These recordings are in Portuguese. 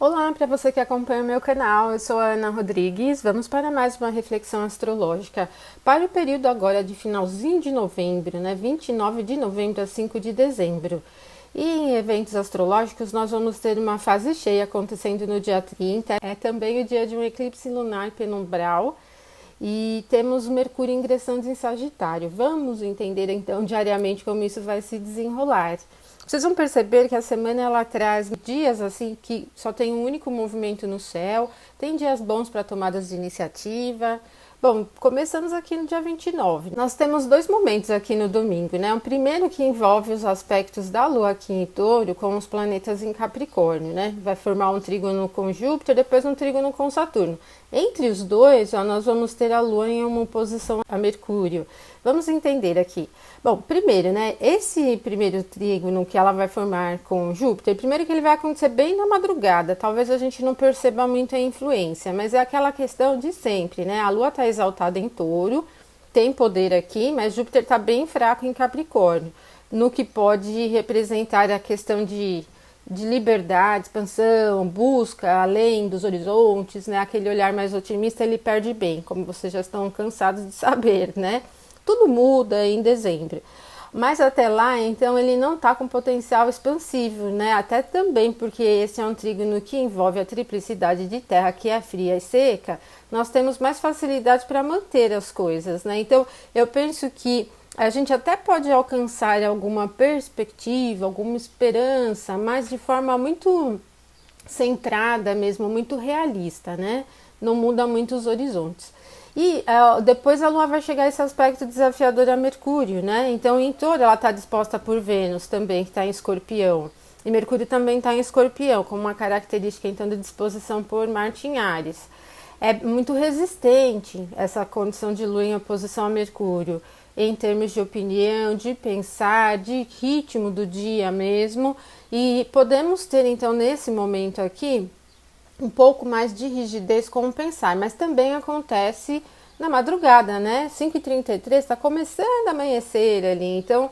Olá, para você que acompanha o meu canal, eu sou a Ana Rodrigues. Vamos para mais uma reflexão astrológica para o período agora de finalzinho de novembro, né? 29 de novembro a 5 de dezembro. E em eventos astrológicos, nós vamos ter uma fase cheia acontecendo no dia 30. É também o dia de um eclipse lunar penumbral. E temos Mercúrio ingressando em Sagitário. Vamos entender então diariamente como isso vai se desenrolar. Vocês vão perceber que a semana ela traz dias assim que só tem um único movimento no céu, tem dias bons para tomadas de iniciativa. Bom, começamos aqui no dia 29. Nós temos dois momentos aqui no domingo, né? O primeiro que envolve os aspectos da Lua aqui em Touro com os planetas em Capricórnio, né? Vai formar um trígono com Júpiter, depois um trígono com Saturno. Entre os dois, ó, nós vamos ter a Lua em uma oposição a Mercúrio. Vamos entender aqui. Bom, primeiro, né? Esse primeiro trígono que ela vai formar com Júpiter, primeiro que ele vai acontecer bem na madrugada. Talvez a gente não perceba muito a influência, mas é aquela questão de sempre, né? A Lua está exaltada em Touro, tem poder aqui, mas Júpiter está bem fraco em Capricórnio, no que pode representar a questão de liberdade, expansão, busca além dos horizontes, né? Aquele olhar mais otimista ele perde bem, como vocês já estão cansados de saber, né? Tudo muda em dezembro. Mas até lá, então, ele não está com potencial expansivo, né? Até também porque esse é um trígono que envolve a triplicidade de terra, que é fria e seca. Nós temos mais facilidade para manter as coisas, né? Então, eu penso que a gente até pode alcançar alguma perspectiva, alguma esperança, mas de forma muito centrada mesmo, muito realista, né? Não muda muito os horizontes. E depois a Lua vai chegar a esse aspecto desafiador a Mercúrio, né? Então, em Touro, ela está disposta por Vênus também, que está em Escorpião. E Mercúrio também está em Escorpião, com uma característica, então, de disposição por Marte em Áries. É muito resistente essa condição de Lua em oposição a Mercúrio, em termos de opinião, de pensar, de ritmo do dia mesmo. E podemos ter, então, nesse momento aqui, um pouco mais de rigidez com o pensar, mas também acontece na madrugada, né? 5h33 está começando a amanhecer ali, então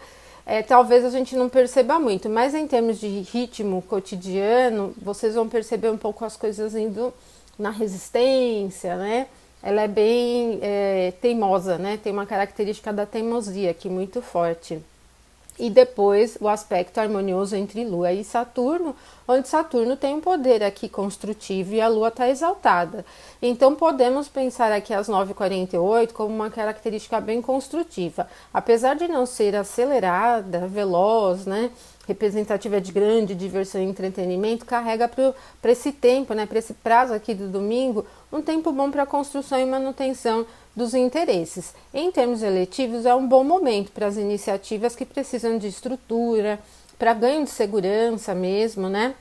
talvez a gente não perceba muito, mas em termos de ritmo cotidiano, vocês vão perceber um pouco as coisas indo na resistência, né? Ela é bem teimosa, né? Tem uma característica da teimosia aqui muito forte. E depois o aspecto harmonioso entre Lua e Saturno, onde Saturno tem um poder aqui construtivo e a Lua está exaltada. Então podemos pensar aqui às 9h48 como uma característica bem construtiva. Apesar de não ser acelerada, veloz, né? Representativa de grande diversão e entretenimento, carrega para esse tempo, né, para esse prazo aqui do domingo, um tempo bom para construção e manutenção dos interesses. Em termos eletivos, é um bom momento para as iniciativas que precisam de estrutura, para ganho de segurança mesmo, né?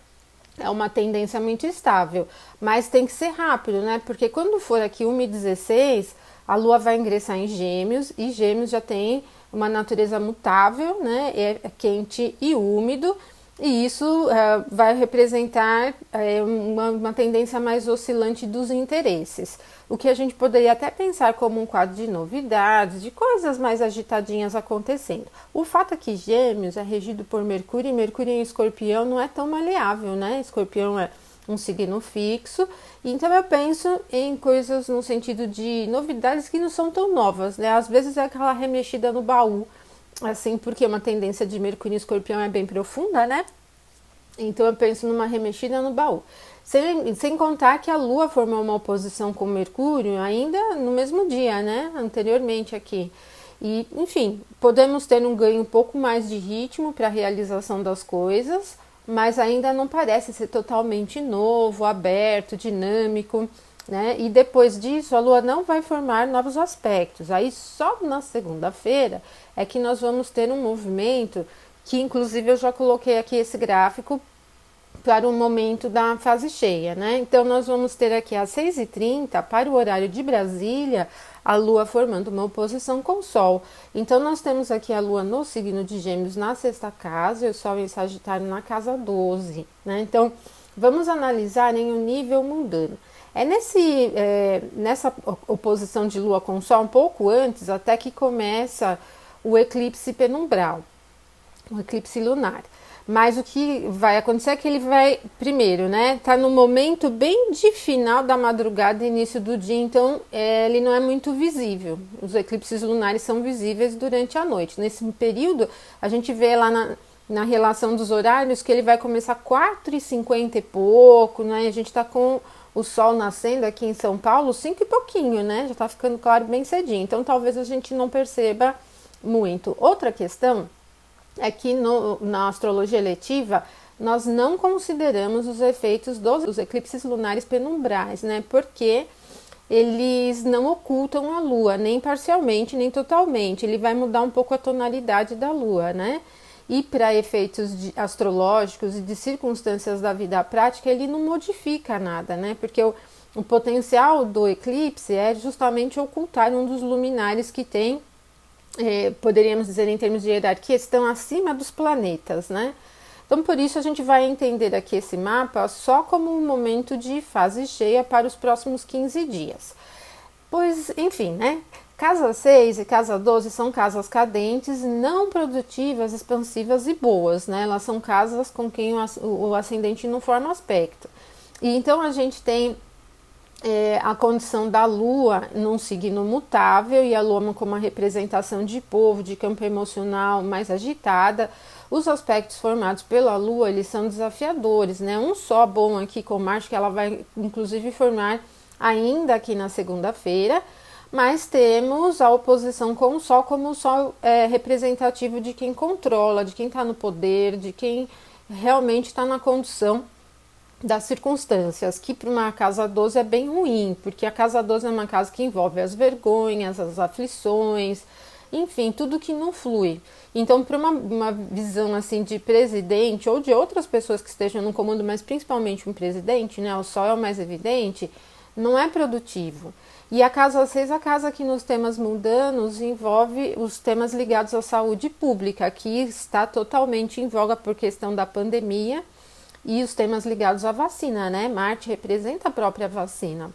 É uma tendência muito estável, mas tem que ser rápido, né? Porque quando for aqui 1h16, a Lua vai ingressar em Gêmeos, e Gêmeos já tem uma natureza mutável, né? É quente e úmido, e isso vai representar uma tendência mais oscilante dos interesses. O que a gente poderia até pensar como um quadro de novidades, de coisas mais agitadinhas acontecendo. O fato é que Gêmeos é regido por Mercúrio, e Mercúrio em Escorpião não é tão maleável, né? Escorpião é um signo fixo, então eu penso em coisas no sentido de novidades que não são tão novas, né? Às vezes é aquela remexida no baú, assim, porque uma tendência de Mercúrio em Escorpião é bem profunda, né? Então eu penso numa remexida no baú. Sem contar que a Lua formou uma oposição com Mercúrio ainda no mesmo dia, né? Anteriormente aqui. E, enfim, podemos ter um ganho um pouco mais de ritmo para a realização das coisas, mas ainda não parece ser totalmente novo, aberto, dinâmico, né? E depois disso, a Lua não vai formar novos aspectos. Aí só na segunda-feira é que nós vamos ter um movimento que, inclusive, eu já coloquei aqui esse gráfico para o momento da fase cheia, né? Então, nós vamos ter aqui às 6h30, para o horário de Brasília, a Lua formando uma oposição com o Sol. Então, nós temos aqui a Lua no signo de Gêmeos na sexta casa e o Sol em Sagitário na casa 12, né? Então, vamos analisar em um nível mundano. Nessa oposição de Lua com o Sol, um pouco antes, até que começa o eclipse penumbral, o eclipse lunar. Mas o que vai acontecer é que ele vai, primeiro, né, tá no momento bem de final da madrugada e início do dia, então ele não é muito visível. Os eclipses lunares são visíveis durante a noite. Nesse período, a gente vê lá na relação dos horários que ele vai começar 4h50 e pouco, né, a gente tá com o sol nascendo aqui em São Paulo 5 e pouquinho, né, já tá ficando claro bem cedinho, então talvez a gente não perceba muito. Outra questão é que na astrologia eletiva nós não consideramos os efeitos dos eclipses lunares penumbrais, né? Porque eles não ocultam a Lua, nem parcialmente, nem totalmente. Ele vai mudar um pouco a tonalidade da Lua, né? E para efeitos astrológicos e de circunstâncias da vida prática, ele não modifica nada, né? Porque o potencial do eclipse é justamente ocultar um dos luminares que tem, poderíamos dizer em termos de hierarquia, estão acima dos planetas, né? Então por isso a gente vai entender aqui esse mapa só como um momento de fase cheia para os próximos 15 dias. Pois, enfim, né? Casa 6 e casa 12 são casas cadentes, não produtivas, expansivas e boas, né? Elas são casas com quem o ascendente não forma aspecto. E então a gente tem a condição da Lua num signo mutável, e a Lua como uma representação de povo, de campo emocional mais agitada. Os aspectos formados pela Lua, eles são desafiadores, né? Um só bom aqui com Marte, que ela vai inclusive formar ainda aqui na segunda-feira, mas temos a oposição com o Sol como o Sol representativo de quem controla, de quem está no poder, de quem realmente está na condição das circunstâncias, que para uma casa 12 é bem ruim, porque a casa 12 é uma casa que envolve as vergonhas, as aflições, enfim, tudo que não flui. Então, para uma visão assim de presidente ou de outras pessoas que estejam no comando, mas principalmente um presidente, né, o Sol é o mais evidente, não é produtivo. E a casa 6, a casa que nos temas mundanos envolve os temas ligados à saúde pública, que está totalmente em voga por questão da pandemia, e os temas ligados à vacina, né? Marte representa a própria vacina.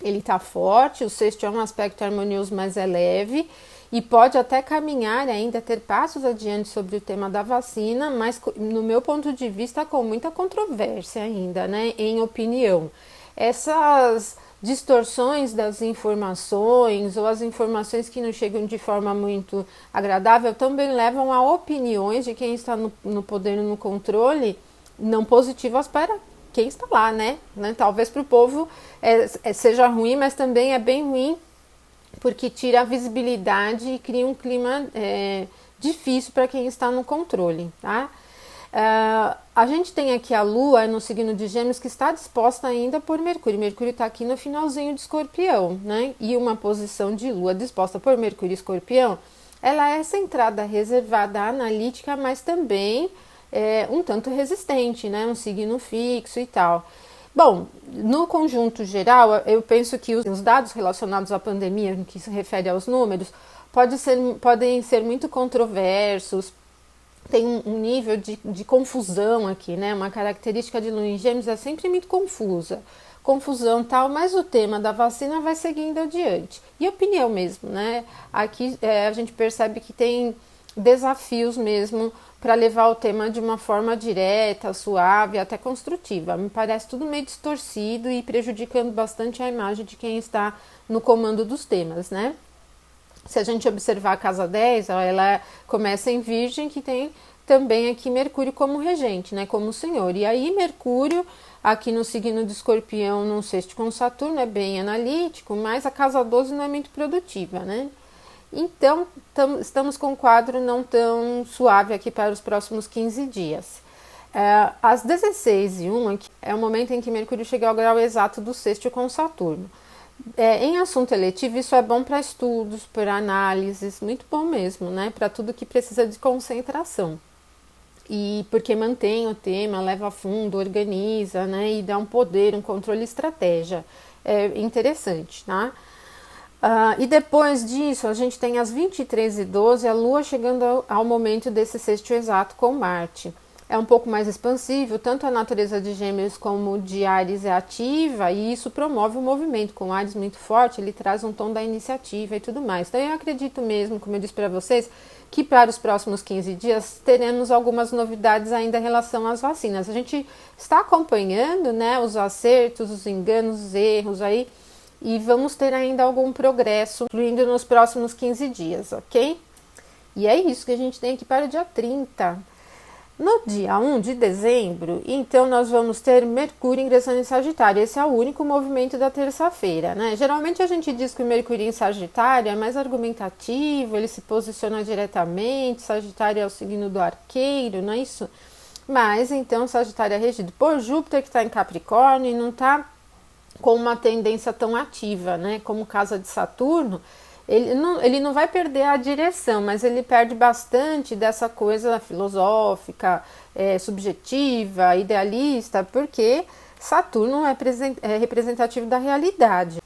Ele está forte, o sexto é um aspecto harmonioso, mas é leve, e pode até caminhar ainda, ter passos adiante sobre o tema da vacina, mas no meu ponto de vista com muita controvérsia ainda, né? Em opinião. Essas distorções das informações ou as informações que não chegam de forma muito agradável também levam a opiniões de quem está no poder e no controle não positivas para quem está lá, né? Talvez para o povo seja ruim, mas também é bem ruim porque tira a visibilidade e cria um clima difícil para quem está no controle, tá? A gente tem aqui a Lua no signo de Gêmeos, que está disposta ainda por Mercúrio. Mercúrio está aqui no finalzinho de Escorpião, né? E uma posição de Lua disposta por Mercúrio e Escorpião, ela é centrada, reservada, analítica, mas também um tanto resistente, né? Um signo fixo e tal. Bom, no conjunto geral, eu penso que os dados relacionados à pandemia, no que se refere aos números, podem ser muito controversos. Tem um nível de confusão aqui, né? Uma característica de Lua em Gêmeos é sempre muito confusa. Confusão tal, mas o tema da vacina vai seguindo adiante. E opinião mesmo, né? Aqui a gente percebe que tem desafios mesmo para levar o tema de uma forma direta, suave, até construtiva. Me parece tudo meio distorcido e prejudicando bastante a imagem de quem está no comando dos temas, né? Se a gente observar a casa 10, ela começa em Virgem, que tem também aqui Mercúrio como regente, né, como senhor. E aí Mercúrio, aqui no signo de Escorpião, num sexto com Saturno, é bem analítico, mas a casa 12 não é muito produtiva, né? Então, estamos com um quadro não tão suave aqui para os próximos 15 dias. Às 16h01 é o momento em que Mercúrio chega ao grau exato do sexto com Saturno. Em assunto eletivo, isso é bom para estudos, para análises, muito bom mesmo, né? Para tudo que precisa de concentração. E porque mantém o tema, leva a fundo, organiza, né? E dá um poder, um controle e estratégia. É interessante, tá? E depois disso, a gente tem às 23h12 a Lua chegando ao momento desse sexto exato com Marte. é um pouco mais expansivo, tanto a natureza de Gêmeos como de Áries é ativa, e isso promove o movimento. Com Áries muito forte, ele traz um tom da iniciativa e tudo mais. Então eu acredito mesmo, como eu disse para vocês, que para os próximos 15 dias teremos algumas novidades ainda em relação às vacinas. A gente está acompanhando, né, os acertos, os enganos, os erros aí, e vamos ter ainda algum progresso fluindo nos próximos 15 dias, ok? E é isso que a gente tem aqui para o dia 30. No dia 1 de dezembro, então, nós vamos ter Mercúrio ingressando em Sagitário. Esse é o único movimento da terça-feira, né? Geralmente a gente diz que o Mercúrio em Sagitário é mais argumentativo, ele se posiciona diretamente, Sagitário é o signo do arqueiro, não é isso? Mas, então, Sagitário é regido por Júpiter, que está em Capricórnio, e não está com uma tendência tão ativa, né? Como casa de Saturno, ele não vai perder a direção, mas ele perde bastante dessa coisa filosófica, subjetiva, idealista, porque Saturno é representativo da realidade,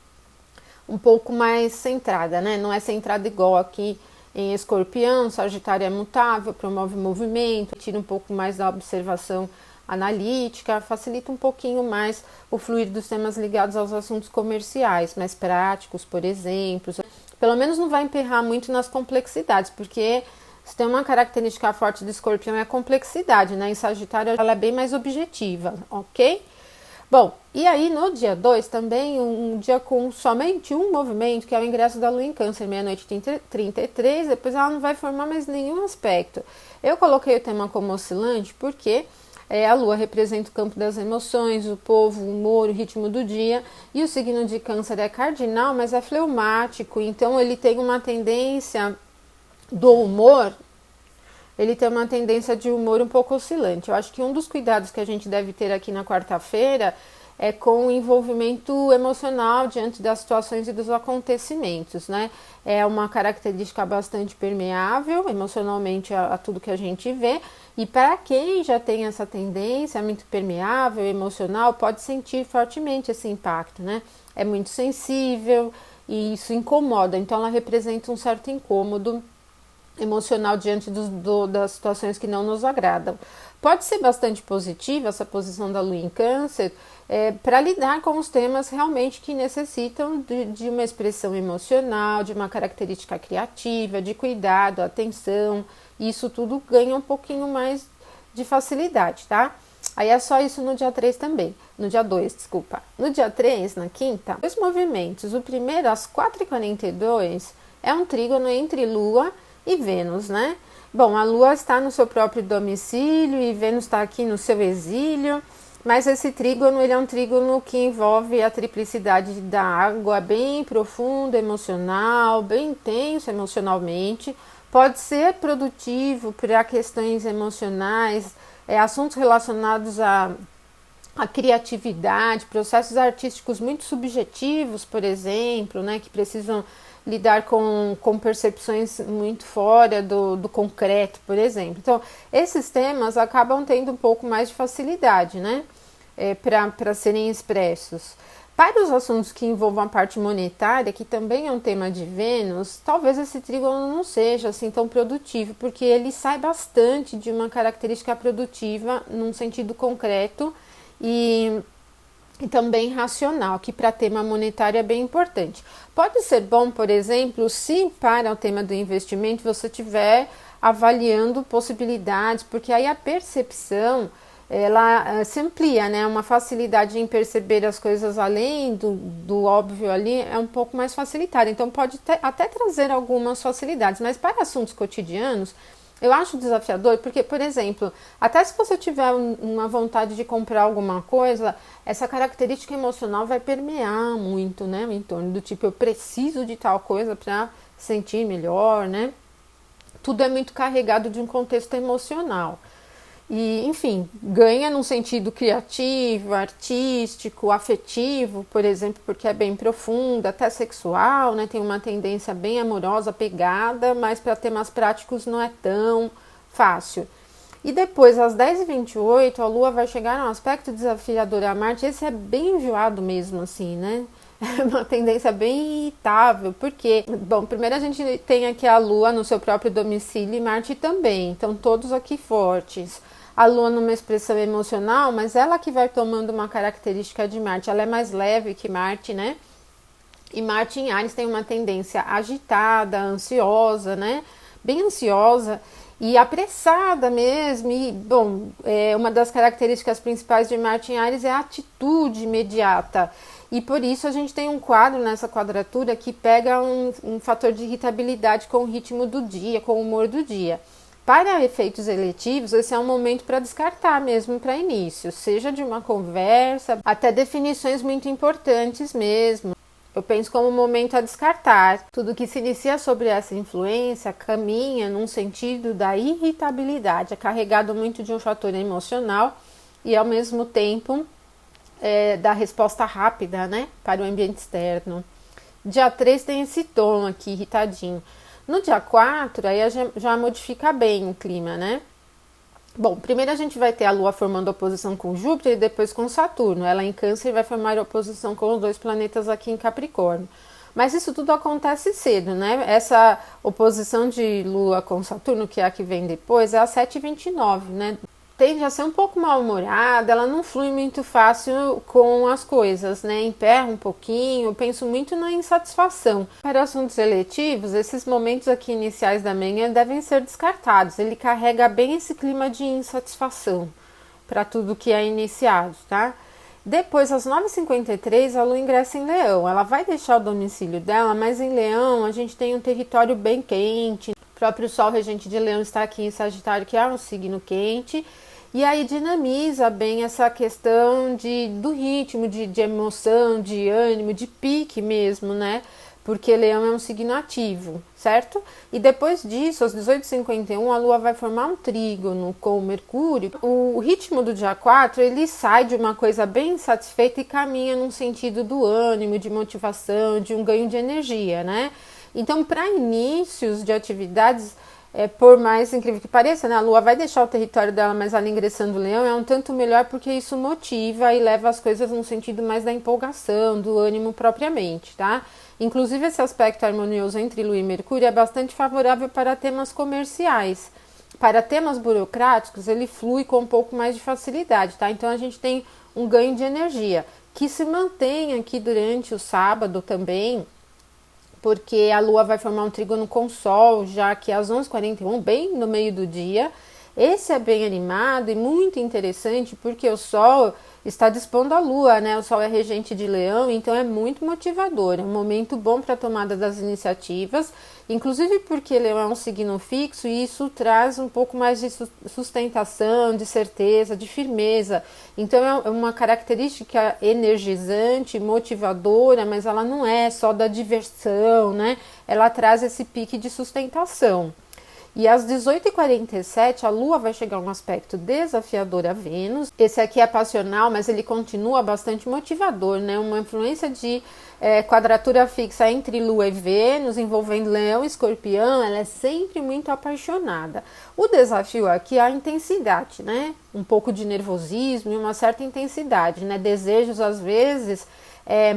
um pouco mais centrada, né? Não é centrada igual aqui em Escorpião. Sagitário é mutável, promove movimento, tira um pouco mais da observação analítica, facilita um pouquinho mais o fluir dos temas ligados aos assuntos comerciais, mais práticos, por exemplo. Pelo menos não vai emperrar muito nas complexidades, porque se tem uma característica forte do Escorpião é a complexidade, né? Em Sagitário ela é bem mais objetiva, ok? Bom, e aí no dia 2 também um dia com somente um movimento, que é o ingresso da Lua em Câncer, meia-noite 33, depois ela não vai formar mais nenhum aspecto. Eu coloquei o tema como oscilante porque a Lua representa o campo das emoções, o povo, o humor, o ritmo do dia, e o signo de Câncer é cardinal, mas é fleumático, então ele tem uma tendência do humor, ele tem uma tendência de humor um pouco oscilante. Eu acho que um dos cuidados que a gente deve ter aqui na quarta-feira é com o envolvimento emocional diante das situações e dos acontecimentos, né? É uma característica bastante permeável emocionalmente a tudo que a gente vê, e para quem já tem essa tendência muito permeável, emocional, pode sentir fortemente esse impacto, né? É muito sensível e isso incomoda, então ela representa um certo incômodo emocional diante das situações que não nos agradam. Pode ser bastante positiva essa posição da Lua em Câncer para lidar com os temas realmente que necessitam de uma expressão emocional, de uma característica criativa, de cuidado, atenção. Isso tudo ganha um pouquinho mais de facilidade, tá? Aí é só isso no dia 3 também, no dia 2, desculpa. No dia 3, na quinta, dois movimentos. O primeiro, às 4h42, é um trígono entre Lua e Vênus, né? Bom, a Lua está no seu próprio domicílio e Vênus está aqui no seu exílio, mas esse trígono, ele é um trígono que envolve a triplicidade da água, bem profundo, emocional, bem intenso emocionalmente. Pode ser produtivo para questões emocionais, assuntos relacionados à criatividade, processos artísticos muito subjetivos, por exemplo, né, que precisam lidar com percepções muito fora do concreto, por exemplo. Então, esses temas acabam tendo um pouco mais de facilidade, né, para serem expressos. Para os assuntos que envolvam a parte monetária, que também é um tema de Vênus, talvez esse trígono não seja assim tão produtivo, porque ele sai bastante de uma característica produtiva num sentido concreto e também racional, que para tema monetário é bem importante. Pode ser bom, por exemplo, se para o tema do investimento você estiver avaliando possibilidades, porque aí a percepção ela se amplia, né? Uma facilidade em perceber as coisas além do óbvio ali é um pouco mais facilitada. Então pode até trazer algumas facilidades, mas para assuntos cotidianos eu acho desafiador, porque, por exemplo, até se você tiver uma vontade de comprar alguma coisa, essa característica emocional vai permear muito, né, em torno do tipo, eu preciso de tal coisa para sentir melhor, né? Tudo é muito carregado de um contexto emocional. E, enfim, ganha num sentido criativo, artístico, afetivo, por exemplo, porque é bem profunda, até sexual, né? Tem uma tendência bem amorosa, pegada, mas para temas práticos não é tão fácil. E depois, às 10h28, a Lua vai chegar num aspecto desafiador a Marte. Esse é bem enjoado mesmo, assim, né? É uma tendência bem irritável, porque, bom, primeiro a gente tem aqui a Lua no seu próprio domicílio e Marte também, então todos aqui fortes. a Lua numa expressão emocional, mas ela que vai tomando uma característica de Marte. Ela é mais leve que Marte, né? E Marte em Áries tem uma tendência agitada, ansiosa, né? Bem ansiosa e apressada mesmo. E, bom, uma das características principais de Marte em Áries é a atitude imediata. E por isso a gente tem um quadro nessa quadratura que pega um fator de irritabilidade com o ritmo do dia, com o humor do dia. Para efeitos eletivos, esse é um momento para descartar mesmo para início, seja de uma conversa, até definições muito importantes mesmo. Eu penso como um momento a descartar. Tudo que se inicia sobre essa influência caminha num sentido da irritabilidade, é carregado muito de um fator emocional e ao mesmo tempo da resposta rápida, né, para o ambiente externo. Dia 3 tem esse tom aqui, irritadinho. No dia 4, aí já modifica bem o clima, né? Bom, primeiro a gente vai ter a Lua formando oposição com Júpiter e depois com Saturno. Ela em Câncer vai formar oposição com os dois planetas aqui em Capricórnio. Mas isso tudo acontece cedo, né? Essa oposição de Lua com Saturno, que é a que vem depois, é às 7h29, né? Tende a ser um pouco mal-humorada, ela não flui muito fácil com as coisas, né? Emperra um pouquinho, eu penso muito na insatisfação. Para assuntos eletivos, esses momentos aqui iniciais da manhã devem ser descartados. Ele carrega bem esse clima de insatisfação para tudo que é iniciado, tá? Depois, às 9h53, a Lua ingressa em Leão. Ela vai deixar o domicílio dela, mas em Leão a gente tem um território bem quente. O próprio Sol regente de Leão está aqui em Sagitário, que é um signo quente. E aí dinamiza bem essa questão do ritmo, de emoção, de ânimo, de pique mesmo, né? Porque Leão é um signo ativo, certo? E depois disso, às 18h51, a Lua vai formar um trígono com Mercúrio. O ritmo do dia 4, ele sai de uma coisa bem insatisfeita e caminha num sentido do ânimo, de motivação, de um ganho de energia, né? Então, para inícios de atividades, por mais incrível que pareça, né, a Lua vai deixar o território dela, mas ela ingressando o Leão é um tanto melhor porque isso motiva e leva as coisas num sentido mais da empolgação, do ânimo propriamente, tá? Inclusive esse aspecto harmonioso entre Lua e Mercúrio é bastante favorável para temas comerciais. Para temas burocráticos, ele flui com um pouco mais de facilidade, tá? Então a gente tem um ganho de energia que se mantém aqui durante o sábado também, porque a Lua vai formar um trígono com o Sol, já que às 11h41, bem no meio do dia. Esse é bem animado e muito interessante, porque o Sol está dispondo a Lua, né? O Sol é regente de Leão, então é muito motivador. É um momento bom para a tomada das iniciativas, inclusive porque Leão é um signo fixo e isso traz um pouco mais de sustentação, de certeza, de firmeza. Então é uma característica energizante, motivadora, mas ela não é só da diversão, né? Ela traz esse pique de sustentação. E às 18h47, a Lua vai chegar a um aspecto desafiador a Vênus. Esse aqui é passional, mas ele continua bastante motivador, né? Uma influência de quadratura fixa entre Lua e Vênus, envolvendo Leão e Escorpião, ela é sempre muito apaixonada. O desafio aqui é a intensidade, né? Um pouco de nervosismo e uma certa intensidade, né? Desejos, às vezes,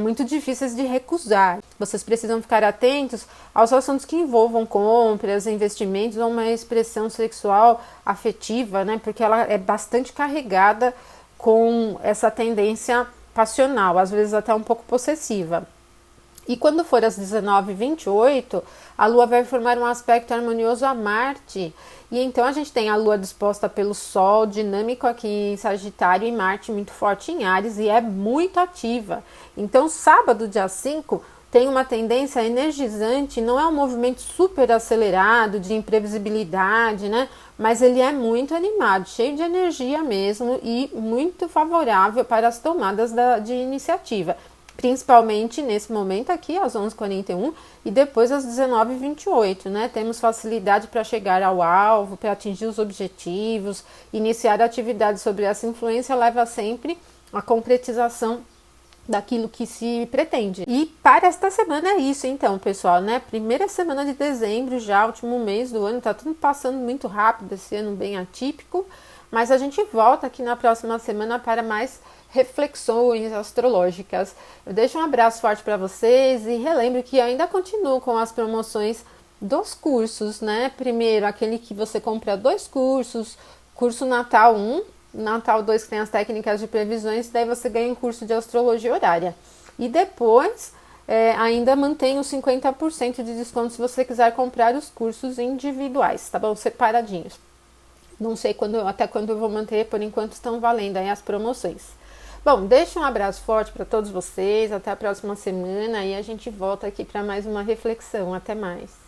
muito difíceis de recusar. Vocês precisam ficar atentos aos assuntos que envolvam compras, investimentos ou uma expressão sexual afetiva, né? Porque ela é bastante carregada com essa tendência passional, às vezes até um pouco possessiva. E quando for às 19h28, a Lua vai formar um aspecto harmonioso a Marte. E então a gente tem a Lua disposta pelo Sol, dinâmico aqui em Sagitário, e Marte muito forte em Áries e é muito ativa. Então sábado, dia 5, tem uma tendência energizante, não é um movimento super acelerado, de imprevisibilidade, né? Mas ele é muito animado, cheio de energia mesmo e muito favorável para as tomadas de iniciativa. Principalmente nesse momento aqui, às 11h41 e depois às 19h28, né? Temos facilidade para chegar ao alvo, para atingir os objetivos, iniciar atividades sobre essa influência leva sempre à concretização daquilo que se pretende. E para esta semana é isso então, pessoal, né? Primeira semana de dezembro, já último mês do ano, tá tudo passando muito rápido, esse ano bem atípico, mas a gente volta aqui na próxima semana para mais reflexões astrológicas. Eu deixo um abraço forte para vocês e relembro que ainda continuo com as promoções dos cursos, né? Primeiro, aquele que você compra 2 cursos Curso Natal 1, Natal 2 que tem as técnicas de previsões, daí você ganha um curso de astrologia horária. E depois ainda mantém os 50% de desconto se você quiser comprar os cursos individuais, tá bom? Separadinhos. Não sei até quando eu vou manter, por enquanto estão valendo aí as promoções. Bom, deixa um abraço forte para todos vocês, até a próxima semana e a gente volta aqui para mais uma reflexão. Até mais.